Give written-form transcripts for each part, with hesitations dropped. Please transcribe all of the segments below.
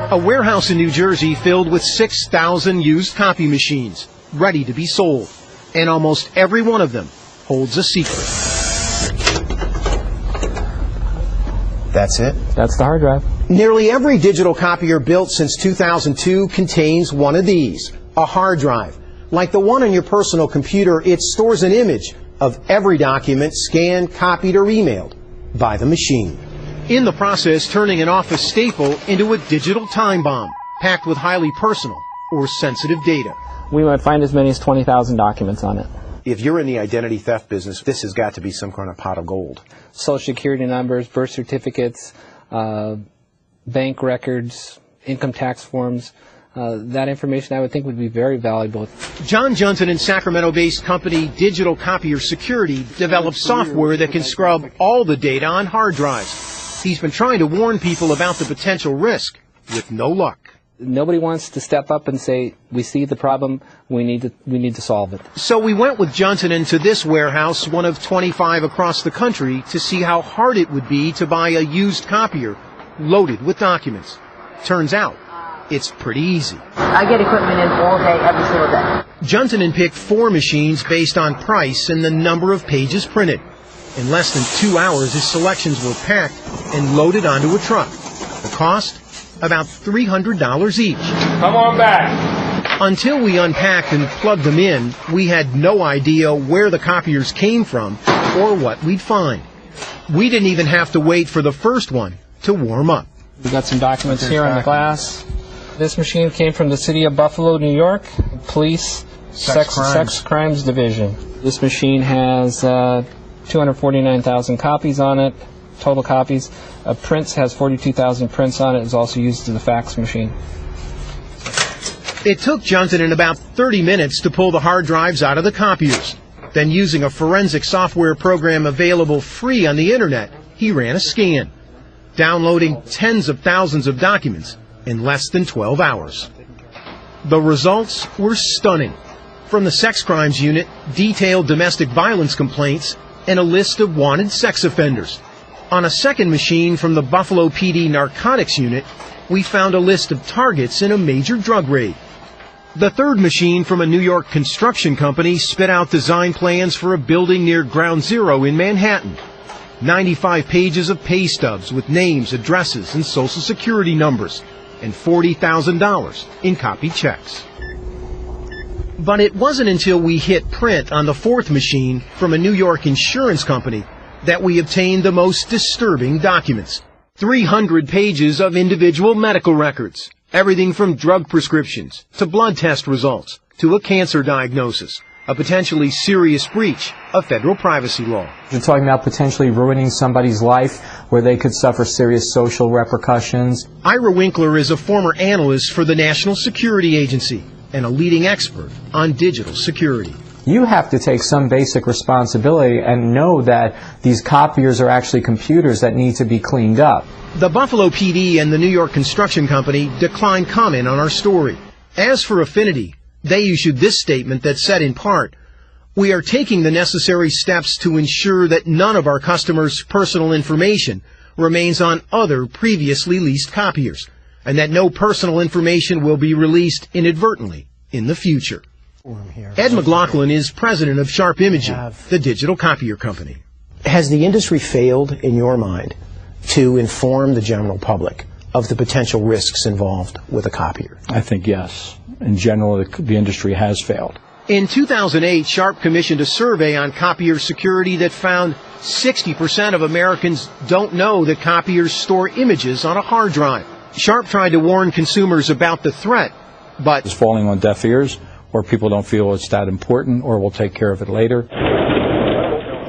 A warehouse in New Jersey filled with 6,000 used copy machines, ready to be sold. And almost every one of them holds a secret. That's it? That's the hard drive. Nearly every digital copier built since 2002 contains one of these, a hard drive. Like the one on your personal computer, it stores an image of every document scanned, copied, or emailed by the machine. In the process, turning an office staple into a digital time bomb, packed with highly personal or sensitive data. We might find as many as 20,000 documents on it. If you're in the identity theft business, this has got to be some kind of pot of gold. Social security numbers, birth certificates, bank records, income tax forms. That information, I would think, would be very valuable. John Junton and Sacramento-based company Digital Copier Security developed software that can scrub all the data on hard drives. He's been trying to warn people about the potential risk, with no luck. Nobody wants to step up and say, we see the problem, we need to solve it. So we went with Junton into this warehouse, one of 25 across the country, to see how hard it would be to buy a used copier loaded with documents. Turns out, it's pretty easy. I get equipment in all day, every single day. Junton picked 4 machines based on price and the number of pages printed. In less than 2 hours, his selections were packed and loaded onto a truck. The cost? About $300 each. Come on back. Until we unpacked and plugged them in, we had no idea where the copiers came from or what we'd find. We didn't even have to wait for the first one to warm up. We've got some documents here on the glass. This machine came from the city of Buffalo, New York, Police Sex Crimes Division. This machine has 249,000 copies on it, total copies. Prints has 42,000 prints on it. It's also used as a fax machine. It took Junton in about 30 minutes to pull the hard drives out of the copiers. Then, using a forensic software program available free on the internet, he ran a scan, downloading tens of thousands of documents in less than 12 hours. The results were stunning. From the sex crimes unit, detailed domestic violence complaints, and a list of wanted sex offenders. On a second machine from the Buffalo PD narcotics unit, we found a list of targets in a major drug raid. The third machine from a New York construction company spit out design plans for a building near Ground Zero in Manhattan. 95 pages of pay stubs with names, addresses, and social security numbers, and $40,000 in copied checks. But it wasn't until we hit print on the fourth machine from a New York insurance company that we obtained the most disturbing documents. 300 pages of individual medical records, everything from drug prescriptions to blood test results to a cancer diagnosis, a potentially serious breach of federal privacy law. You're talking about potentially ruining somebody's life where they could suffer serious social repercussions. Ira Winkler is a former analyst for the National Security Agency and a leading expert on digital security. You have to take some basic responsibility and know that these copiers are actually computers that need to be cleaned up. The Buffalo PD and the New York Construction Company declined comment on our story. As for Affinity, they issued this statement that said in part, "We are taking the necessary steps to ensure that none of our customers' personal information remains on other previously leased copiers, and that no personal information will be released inadvertently in the future." Ed McLaughlin is president of Sharp Imaging, the digital copier company. Has the industry failed, in your mind, to inform the general public of the potential risks involved with a copier? I think yes. In general, the industry has failed. In 2008, Sharp commissioned a survey on copier security that found 60% of Americans don't know that copiers store images on a hard drive. Sharp tried to warn consumers about the threat, but It's falling on deaf ears, or people don't feel it's that important, or we'll take care of it later.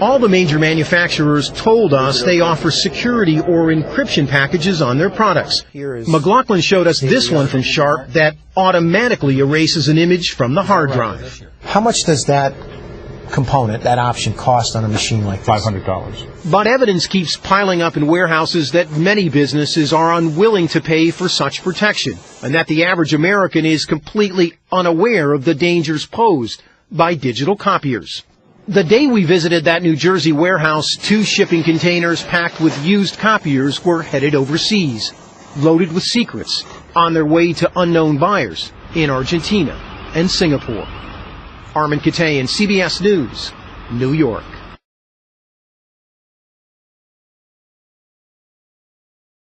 all the major manufacturers told us they offer security or encryption packages on their products. McLaughlin showed us this one from Sharp that automatically erases an image from the hard drive. How much does that component, that option, cost on a machine like this? $500. But evidence keeps piling up in warehouses that many businesses are unwilling to pay for such protection, and that the average American is completely unaware of the dangers posed by digital copiers. The day we visited that New Jersey warehouse, 2 shipping containers packed with used copiers were headed overseas, loaded with secrets, on their way to unknown buyers in Argentina and Singapore. Armin Katayan, CBS News, New York.